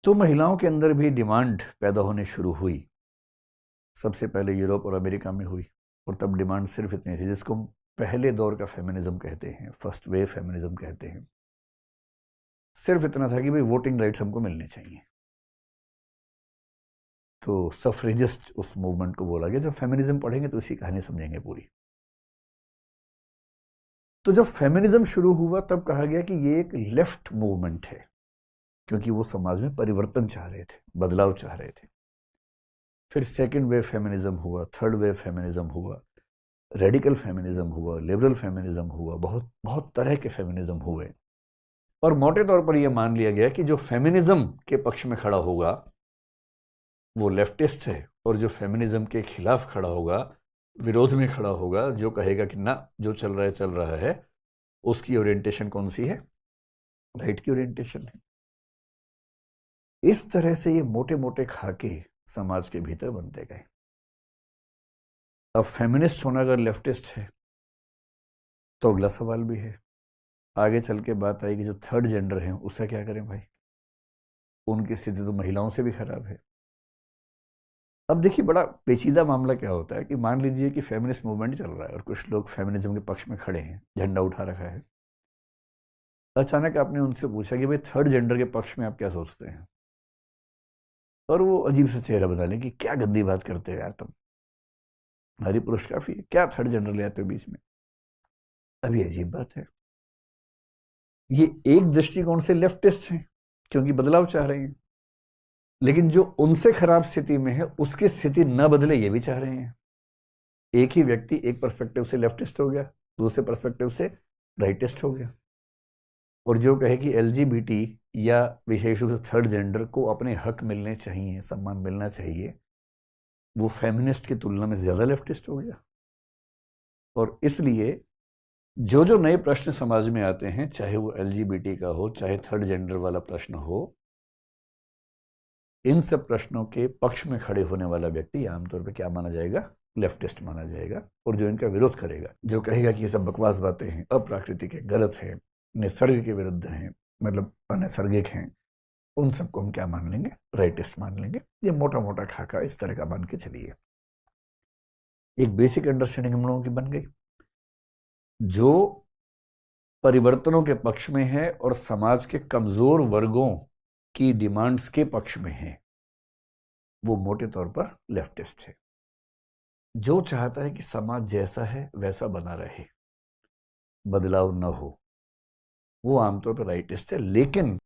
तो महिलाओं के अंदर भी डिमांड पैदा होने शुरू हुई। सबसे पहले यूरोप और अमेरिका में हुई, और तब डिमांड सिर्फ इतनी थी जिसको हम पहले दौर का फेमिनिज्म कहते हैं, फर्स्ट वेव फेमिनिज्म कहते हैं। सिर्फ इतना था कि भाई वोटिंग राइट्स हमको मिलने चाहिए। तो सफरेजिस्ट उस मूवमेंट को बोला गया। जब फेमिनिज्म पढ़ेंगे तो इसी कहानी समझेंगे पूरी। तो जब फेमिनिज्म शुरू हुआ तब कहा गया कि ये एक लेफ्ट मूवमेंट है, क्योंकि वो समाज में परिवर्तन चाह रहे थे, बदलाव चाह रहे थे। फिर सेकेंड वेव फेमिनिज्म हुआ, थर्ड वेव फेमिनिज्म हुआ, रेडिकल फेमिनिज्म हुआ, लिबरल फेमिनिज्म हुआ, बहुत बहुत तरह के फेमिनिज्म हुए। और मोटे तौर पर यह मान लिया गया कि जो फेमिनिज्म के पक्ष में खड़ा होगा वो लेफ्टिस्ट है, और जो फेमिनिज्म के खिलाफ खड़ा होगा, विरोध में खड़ा होगा, जो कहेगा कि ना जो चल रहा है चल रहा है, उसकी ओरिएंटेशन कौन सी है? राइट की ओरिएंटेशन है। इस तरह से ये मोटे मोटे खाके समाज के भीतर बनते गए। अब फेमिनिस्ट होना अगर लेफ्टिस्ट है तो अगला सवाल भी है, आगे चल के बात आएगी जो थर्ड जेंडर है उससे क्या करें भाई? उनकी स्थिति तो महिलाओं से भी खराब है। अब देखिए बड़ा पेचीदा मामला क्या होता है कि मान लीजिए कि फेमिनिस्ट मूवमेंट चल रहा है और कुछ लोग फेमिनिज्म के पक्ष में खड़े हैं, झंडा उठा रखा है। अचानक आपने उनसे पूछा कि भाई थर्ड जेंडर के पक्ष में आप क्या सोचते हैं, और वो अजीब सा चेहरा बना लें कि क्या गंदी बात करते हो यार तुम, हमारी पुरुष काफी है, क्या थर्ड जेंडर ले आते हो बीच में? अभी अजीब बात है। ये एक दृष्टिकोण से लेफ्टिस्ट हैं क्योंकि बदलाव चाह रहे हैं, लेकिन जो उनसे खराब स्थिति में है उसकी स्थिति न बदले ये भी चाह रहे हैं। एक ही व्यक्ति एक पर्सपेक्टिव से लेफ्टिस्ट हो गया, दूसरे पर्सपेक्टिव से राइटिस्ट हो गया। और जो कहे कि एलजीबीटी या विशेष रूप से थर्ड जेंडर को अपने हक मिलने चाहिए, सम्मान मिलना चाहिए, वो फेमिनिस्ट की तुलना में ज्यादा लेफ्टिस्ट हो गया। और इसलिए जो जो नए प्रश्न समाज में आते हैं, चाहे वो एलजीबीटी का हो, चाहे थर्ड जेंडर वाला प्रश्न हो, इन सब प्रश्नों के पक्ष में खड़े होने वाला व्यक्ति आमतौर पर क्या माना जाएगा? लेफ्टिस्ट माना जाएगा। और जो इनका विरोध करेगा, जो कहेगा कि ये सब बकवास बातें हैं, अप्राकृतिक है, गलत है, निसर्ग के विरुद्ध हैं, मतलब अनैसर्गिक हैं, उन सबको हम क्या मान लेंगे? राइटिस्ट मान लेंगे। ये मोटा मोटा खाका इस तरह का मान के चलिए। एक बेसिक अंडरस्टैंडिंग हम लोगों की बन गई। जो परिवर्तनों के पक्ष में है और समाज के कमजोर वर्गों की डिमांड्स के पक्ष में है, वो मोटे तौर पर लेफ्टिस्ट है। जो चाहता है कि समाज जैसा है वैसा बना रहे, बदलाव न हो, वो आमतौर पर राइटिस्ट है। लेकिन